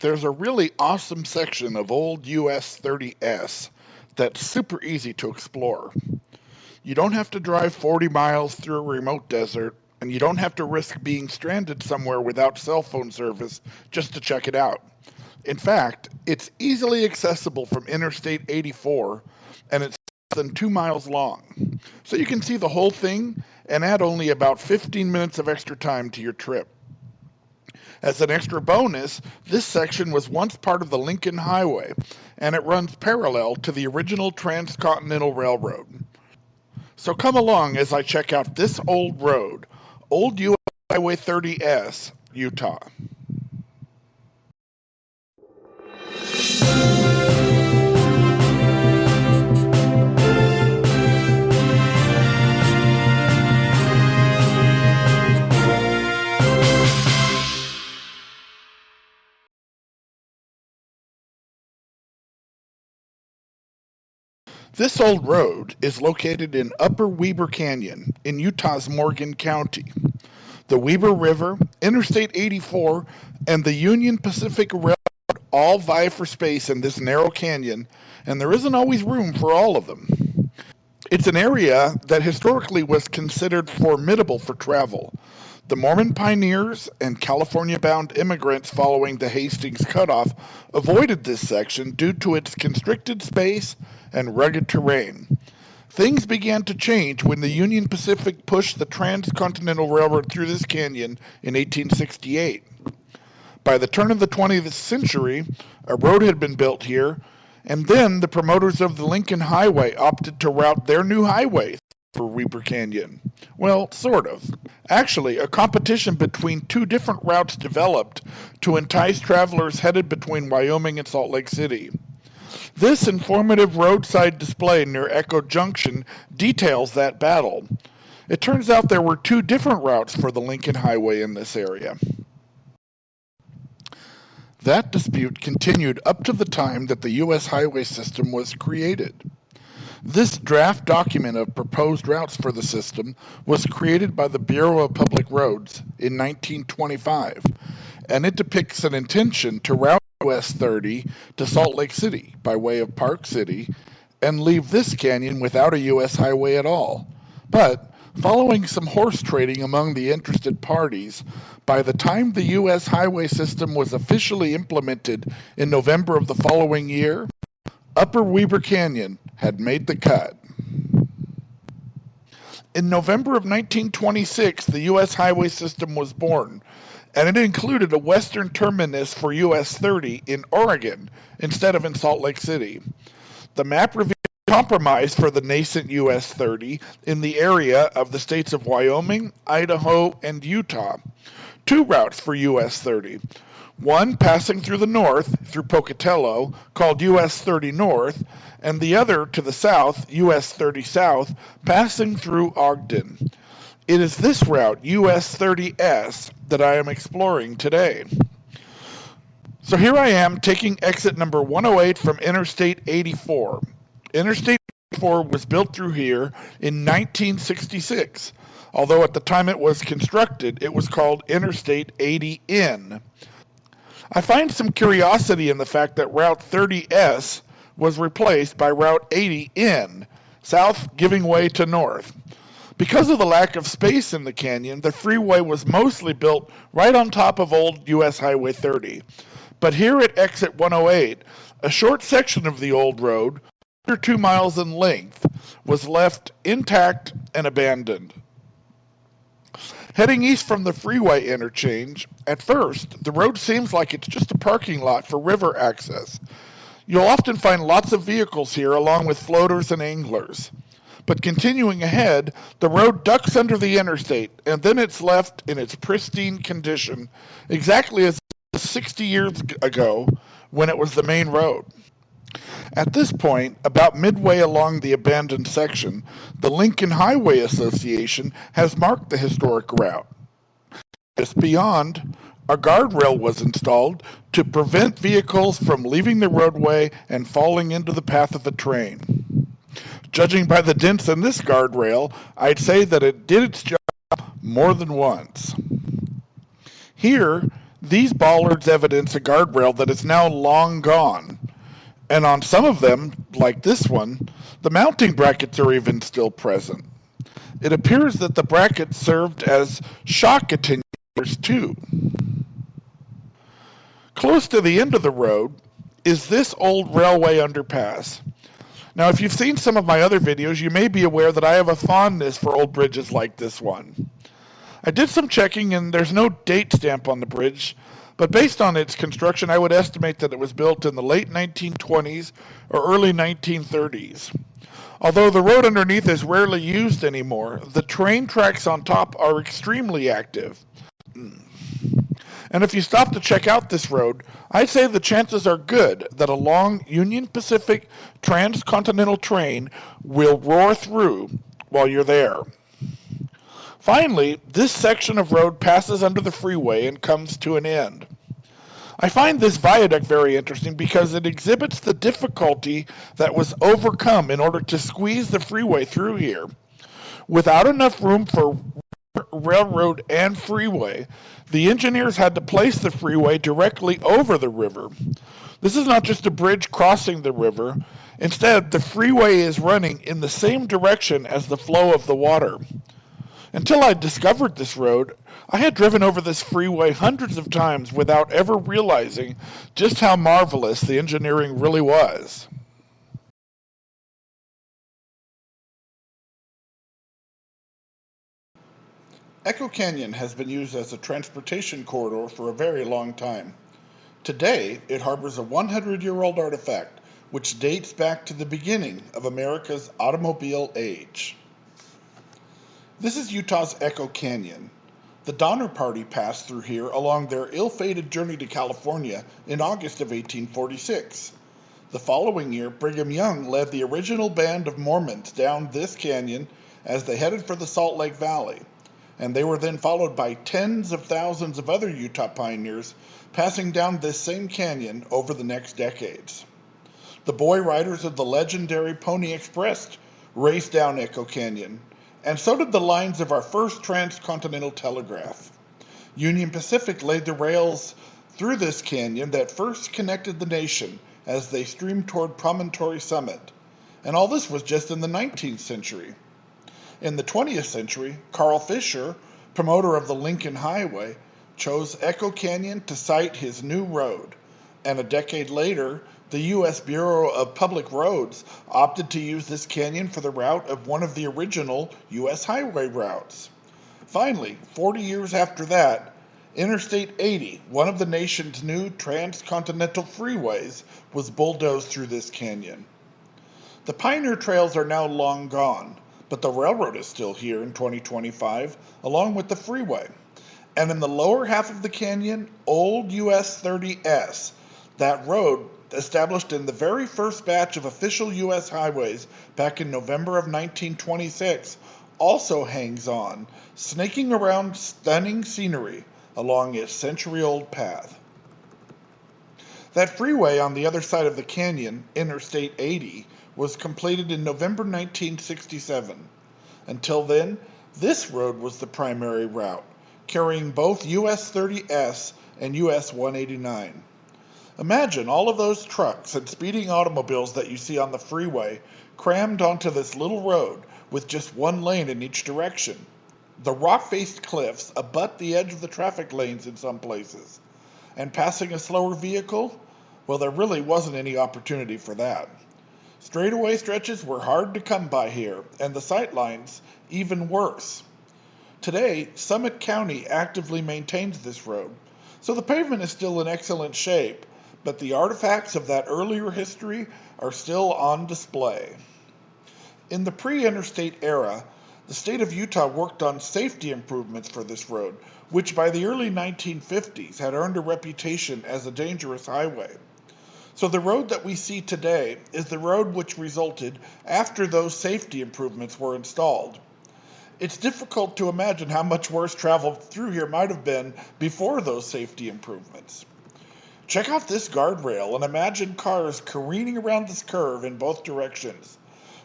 There's a really awesome section of old US 30S that's super easy to explore. You don't have to drive 40 miles through a remote desert, and you don't have to risk being stranded somewhere without cell phone service just to check it out. In fact, it's easily accessible from Interstate 84, and it's less than 2 miles long. So you can see the whole thing and add only about 15 minutes of extra time to your trip. As an extra bonus, this section was once part of the Lincoln Highway, and it runs parallel to the original Transcontinental Railroad. So come along as I check out this old road, Old US Highway 30S, Utah. This old road is located in Upper Weber Canyon in Utah's Morgan County. The Weber River, Interstate 84, and the Union Pacific Railroad all vie for space in this narrow canyon, and there isn't always room for all of them. It's an area that historically was considered formidable for travel. The Mormon pioneers and California-bound immigrants following the Hastings cutoff avoided this section due to its constricted space and rugged terrain. Things began to change when the Union Pacific pushed the Transcontinental Railroad through this canyon in 1868. By the turn of the 20th century, a road had been built here, and then the promoters of the Lincoln Highway opted to route their new highway for Weber Canyon. Well, sort of. Actually, a competition between two different routes developed to entice travelers headed between Wyoming and Salt Lake City. This informative roadside display near Echo Junction details that battle. It turns out there were two different routes for the Lincoln Highway in this area. That dispute continued up to the time that the U.S. highway system was created. This draft document of proposed routes for the system was created by the Bureau of Public Roads in 1925, and it depicts an intention to route US 30 to Salt Lake City by way of Park City and leave this canyon without a U.S. highway at all. But following some horse trading among the interested parties, by the time the U.S. highway system was officially implemented in November of the following year, Upper Weber Canyon had made the cut. In November of 1926, the U.S. highway system was born, and it included a western terminus for US 30 in Oregon instead of in Salt Lake City. The map revealed a compromise for the nascent US 30 in the area of the states of Wyoming, Idaho, and Utah. Two routes for US 30. One passing through the north, through Pocatello, called US 30 North, and the other to the south, US 30 South, passing through Ogden. It is this route, US 30S, that I am exploring today. So here I am taking exit number 108 from Interstate 84. Interstate 84 was built through here in 1966, although at the time it was constructed, it was called Interstate 80N. I find some curiosity in the fact that Route 30S was replaced by Route 80N, south giving way to north. Because of the lack of space in the canyon, the freeway was mostly built right on top of old US Highway 30. But here at exit 108, a short section of the old road, under 2 miles in length, was left intact and abandoned. Heading east from the freeway interchange, at first, the road seems like it's just a parking lot for river access. You'll often find lots of vehicles here along with floaters and anglers. But continuing ahead, the road ducks under the interstate, and then it's left in its pristine condition, exactly as 60 years ago when it was the main road. At this point, about midway along the abandoned section, the Lincoln Highway Association has marked the historic route. Just beyond, a guardrail was installed to prevent vehicles from leaving the roadway and falling into the path of the train. Judging by the dents in this guardrail, I'd say that it did its job more than once. Here, These bollards evidence a guardrail that is now long gone, and on some of them, like this one, the mounting brackets are even still present. It appears that the brackets served as shock attenuators too. Close to the end of the road is this old railway underpass. Now, if you've seen some of my other videos, you may be aware that I have a fondness for old bridges like this one. I did some checking and there's no date stamp on the bridge, but based on its construction, I would estimate that it was built in the late 1920s or early 1930s. Although the road underneath is rarely used anymore, the train tracks on top are extremely active. And if you stop to check out this road, I'd say the chances are good that a long Union Pacific transcontinental train will roar through while you're there. Finally, this section of road passes under the freeway and comes to an end. I find this viaduct very interesting because it exhibits the difficulty that was overcome in order to squeeze the freeway through here. Without enough room for railroad and freeway, the engineers had to place the freeway directly over the river. This is not just a bridge crossing the river. Instead, the freeway is running in the same direction as the flow of the water. Until I discovered this road, I had driven over this freeway hundreds of times without ever realizing just how marvelous the engineering really was. Echo Canyon has been used as a transportation corridor for a very long time. Today, it harbors a 100-year-old artifact which dates back to the beginning of America's automobile age. This is Utah's Echo Canyon. The Donner Party passed through here along their ill-fated journey to California in August of 1846. The following year, Brigham Young led the original band of Mormons down this canyon as they headed for the Salt Lake Valley, and they were then followed by tens of thousands of other Utah pioneers passing down this same canyon over the next decades. The boy riders of the legendary Pony Express raced down Echo Canyon, and so did the lines of our first transcontinental telegraph. Union Pacific laid the rails through this canyon that first connected the nation as they streamed toward Promontory Summit. And all this was just in the 19th century. In the 20th century, Carl Fisher, promoter of the Lincoln Highway, chose Echo Canyon to site his new road. And a decade later, the U.S. Bureau of Public Roads opted to use this canyon for the route of one of the original U.S. highway routes. Finally, 40 years after that, Interstate 80, one of the nation's new transcontinental freeways, was bulldozed through this canyon. The pioneer trails are now long gone, but the railroad is still here in 2025, along with the freeway. And in the lower half of the canyon, old US 30S, that road established in the very first batch of official U.S. highways back in November of 1926, also hangs on, snaking around stunning scenery along its century-old path. That freeway on the other side of the canyon, Interstate 80, was completed in November 1967. Until then, this road was the primary route, carrying both US 30S and US 189. Imagine all of those trucks and speeding automobiles that you see on the freeway crammed onto this little road with just one lane in each direction. The rock-faced cliffs abut the edge of the traffic lanes in some places. And passing a slower vehicle? Well, there really wasn't any opportunity for that. Straightaway stretches were hard to come by here, and the sight lines even worse. Today, Summit County actively maintains this road, so the pavement is still in excellent shape, but the artifacts of that earlier history are still on display. In the pre-interstate era, the state of Utah worked on safety improvements for this road, which by the early 1950s had earned a reputation as a dangerous highway. So the road that we see today is the road which resulted after those safety improvements were installed. It's difficult to imagine how much worse travel through here might have been before those safety improvements. Check out this guardrail and imagine cars careening around this curve in both directions.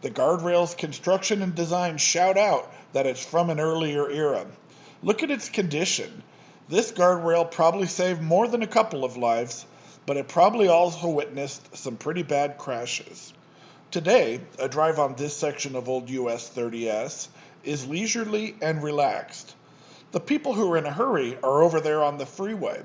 The guardrail's construction and design shout out that it's from an earlier era. Look at its condition. This guardrail probably saved more than a couple of lives, but it probably also witnessed some pretty bad crashes. Today, a drive on this section of old US 30S is leisurely and relaxed. The people who are in a hurry are over there on the freeway.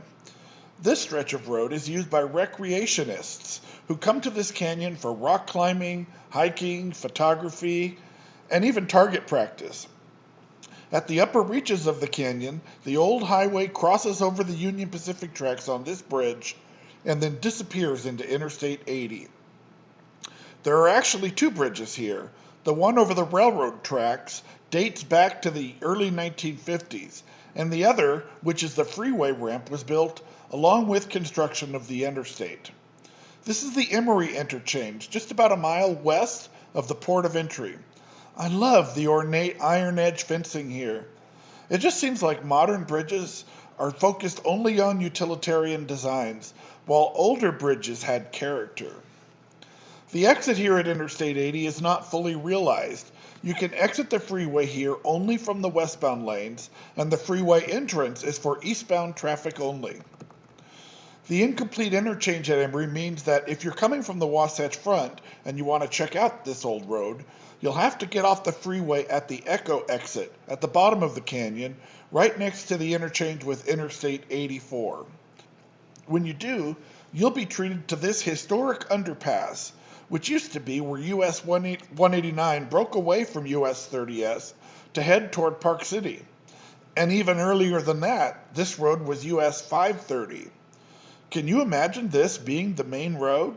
This stretch of road is used by recreationists who come to this canyon for rock climbing, hiking, photography, and even target practice. At the upper reaches of the canyon, the old highway crosses over the Union Pacific tracks on this bridge and then disappears into Interstate 80. There are actually two bridges here. The one over the railroad tracks dates back to the early 1950s, and the other, which is the freeway ramp, was built along with construction of the interstate. This is the Emory interchange, just about a mile west of the port of entry. I love the ornate iron edge fencing here. It just seems like modern bridges are focused only on utilitarian designs, while older bridges had character. The exit here at Interstate 80 is not fully realized. You can exit the freeway here only from the westbound lanes, and the freeway entrance is for eastbound traffic only. The incomplete interchange at Emory means that if you're coming from the Wasatch Front and you want to check out this old road, you'll have to get off the freeway at the Echo exit at the bottom of the canyon, right next to the interchange with Interstate 84. When you do, you'll be treated to this historic underpass, which used to be where US 189 broke away from US 30S to head toward Park City. And even earlier than that, this road was US 530. Can you imagine this being the main road?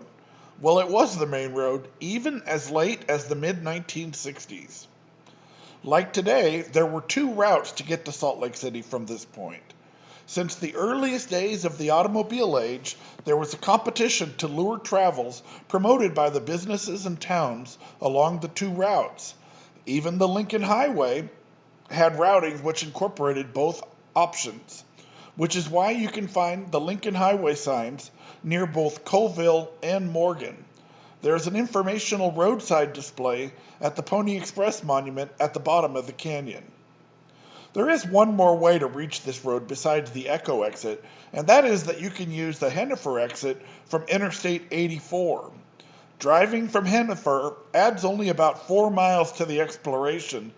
Well, it was the main road, even as late as the mid-1960s. Like today, there were two routes to get to Salt Lake City from this point. Since the earliest days of the automobile age, there was a competition to lure travels promoted by the businesses and towns along the two routes. Even the Lincoln Highway had routings which incorporated both options, which is why you can find the Lincoln Highway signs near both Colville and Morgan. There's an informational roadside display at the Pony Express monument at the bottom of the canyon. There is one more way to reach this road besides the Echo exit, and that is that you can use the Hennifer exit from Interstate 84. Driving from Hennifer adds only about 4 miles to the exploration,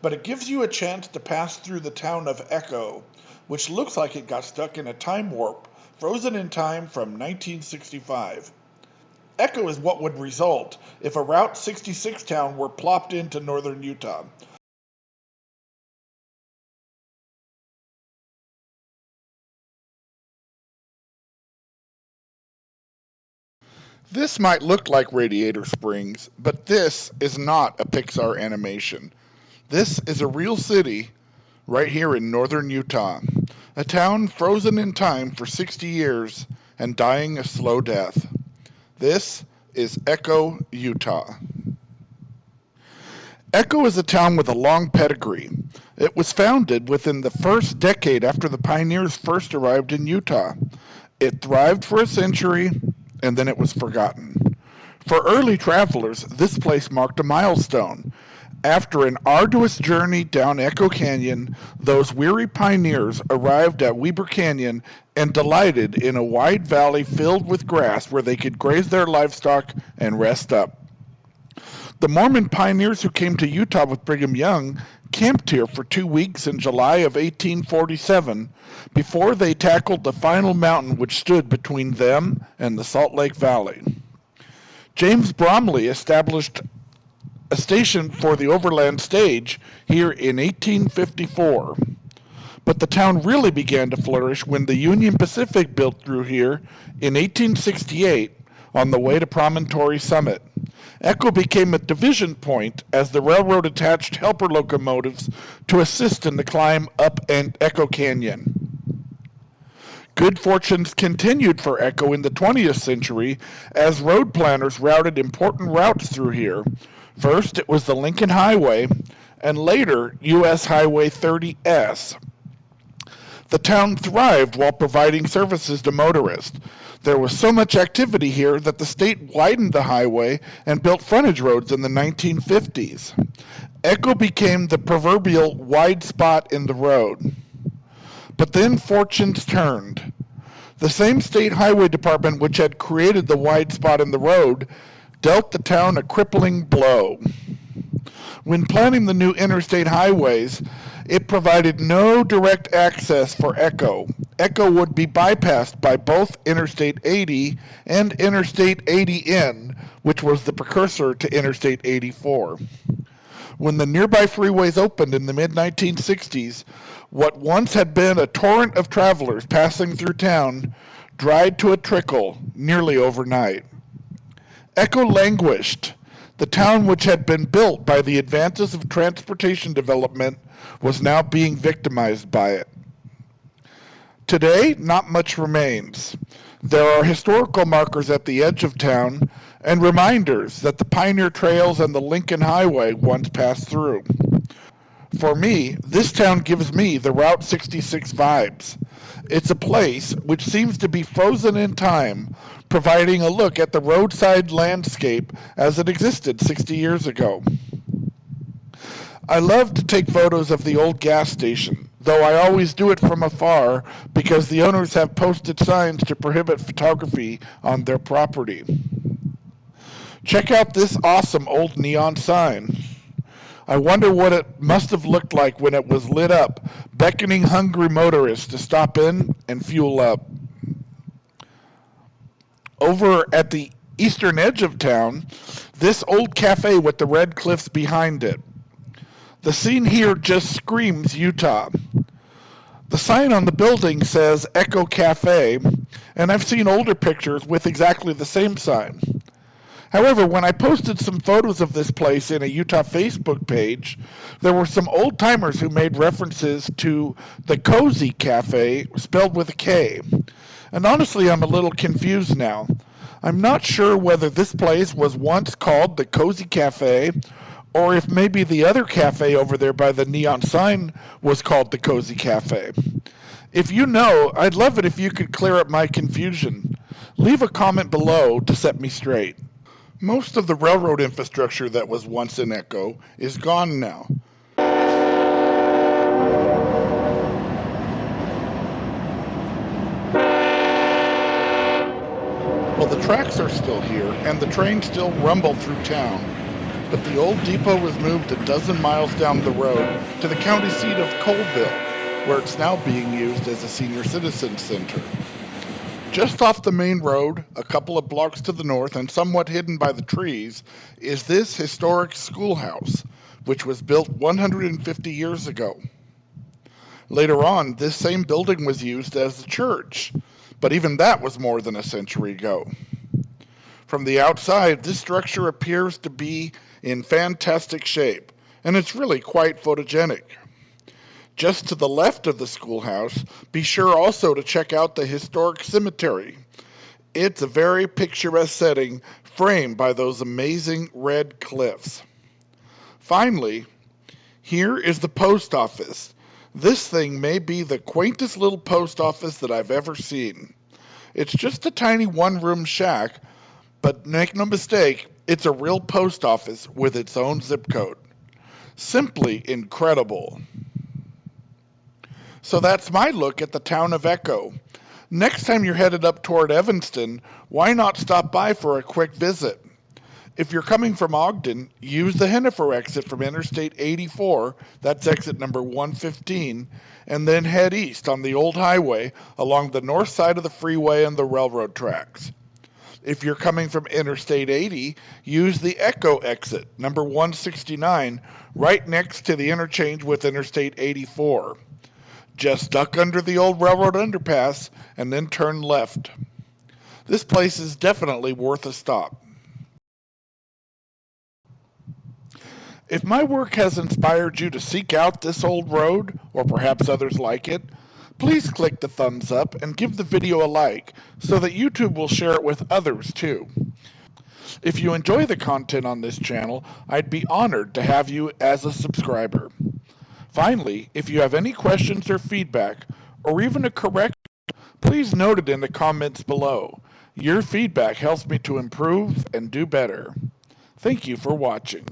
but it gives you a chance to pass through the town of Echo, which looks like it got stuck in a time warp, frozen in time from 1965. Echo is what would result if a Route 66 town were plopped into northern Utah. This might look like Radiator Springs, but this is not a Pixar animation. This is a real city right here in northern Utah, a town frozen in time for 60 years and dying a slow death. This is Echo, Utah. Echo is a town with a long pedigree. It was founded within the first decade after the pioneers first arrived in Utah. It thrived for a century, and then it was forgotten. For early travelers, this place marked a milestone. After an arduous journey down Echo Canyon, those weary pioneers arrived at Weber Canyon and delighted in a wide valley filled with grass where they could graze their livestock and rest up. The Mormon pioneers who came to Utah with Brigham Young camped here for 2 weeks in July of 1847 before they tackled the final mountain which stood between them and the Salt Lake Valley. James Bromley established a station for the overland stage here in 1854. But the town really began to flourish when the Union Pacific built through here in 1868 on the way to Promontory Summit. Echo became a division point as the railroad attached helper locomotives to assist in the climb up Echo Canyon. Good fortunes continued for Echo in the 20th century as road planners routed important routes through here. First, it was the Lincoln Highway, and later, U.S. Highway 30S. The town thrived while providing services to motorists. There was so much activity here that the state widened the highway and built frontage roads in the 1950s. Echo became the proverbial wide spot in the road. But then fortunes turned. The same state highway department which had created the wide spot in the road dealt the town a crippling blow. When planning the new interstate highways, it provided no direct access for Echo. Echo would be bypassed by both Interstate 80 and Interstate 80N, which was the precursor to Interstate 84. When the nearby freeways opened in the mid-1960s, what once had been a torrent of travelers passing through town dried to a trickle nearly overnight. Echo languished. The town, which had been built by the advances of transportation development, was now being victimized by it. Today, not much remains. There are historical markers at the edge of town and reminders that the Pioneer Trails and the Lincoln Highway once passed through. For me, this town gives me the Route 66 vibes. It's a place which seems to be frozen in time, providing a look at the roadside landscape as it existed 60 years ago. I love to take photos of the old gas station, though I always do it from afar because the owners have posted signs to prohibit photography on their property. Check out this awesome old neon sign. I wonder what it must have looked like when it was lit up, beckoning hungry motorists to stop in and fuel up. Over at the eastern edge of town, this old cafe with the red cliffs behind it. The scene here just screams Utah. The sign on the building says Echo Cafe, and I've seen older pictures with exactly the same sign. However, when I posted some photos of this place in a Utah Facebook page, there were some old-timers who made references to the Cozy Cafe, spelled with a K. And honestly, I'm a little confused now. I'm not sure whether this place was once called the Cozy Cafe, or if maybe the other cafe over there by the neon sign was called the Cozy Cafe. If you know, I'd love it if you could clear up my confusion. Leave a comment below to set me straight. Most of the railroad infrastructure that was once in Echo is gone now. Well, the tracks are still here, and the trains still rumble through town. But the old depot was moved a dozen miles down the road to the county seat of Colville, where it's now being used as a senior citizen center. Just off the main road, a couple of blocks to the north and somewhat hidden by the trees, is this historic schoolhouse, which was built 150 years ago. Later on, this same building was used as a church, but even that was more than a century ago. From the outside, this structure appears to be in fantastic shape, and it's really quite photogenic. Just to the left of the schoolhouse, be sure also to check out the historic cemetery. It's a very picturesque setting framed by those amazing red cliffs. Finally, here is the post office. This thing may be the quaintest little post office that I've ever seen. It's just a tiny one-room shack, but make no mistake, it's a real post office with its own zip code. Simply incredible. So that's my look at the town of Echo. Next time you're headed up toward Evanston, why not stop by for a quick visit? If you're coming from Ogden, use the Hennifer exit from Interstate 84, that's exit number 115, and then head east on the old highway along the north side of the freeway and the railroad tracks. If you're coming from Interstate 80, use the Echo exit, number 169, right next to the interchange with Interstate 84. Just duck under the old railroad underpass and then turn left. This place is definitely worth a stop. If my work has inspired you to seek out this old road, or perhaps others like it, please click the thumbs up and give the video a like so that YouTube will share it with others too. If you enjoy the content on this channel, I'd be honored to have you as a subscriber. Finally, if you have any questions or feedback, or even a correction, please note it in the comments below. Your feedback helps me to improve and do better. Thank you for watching.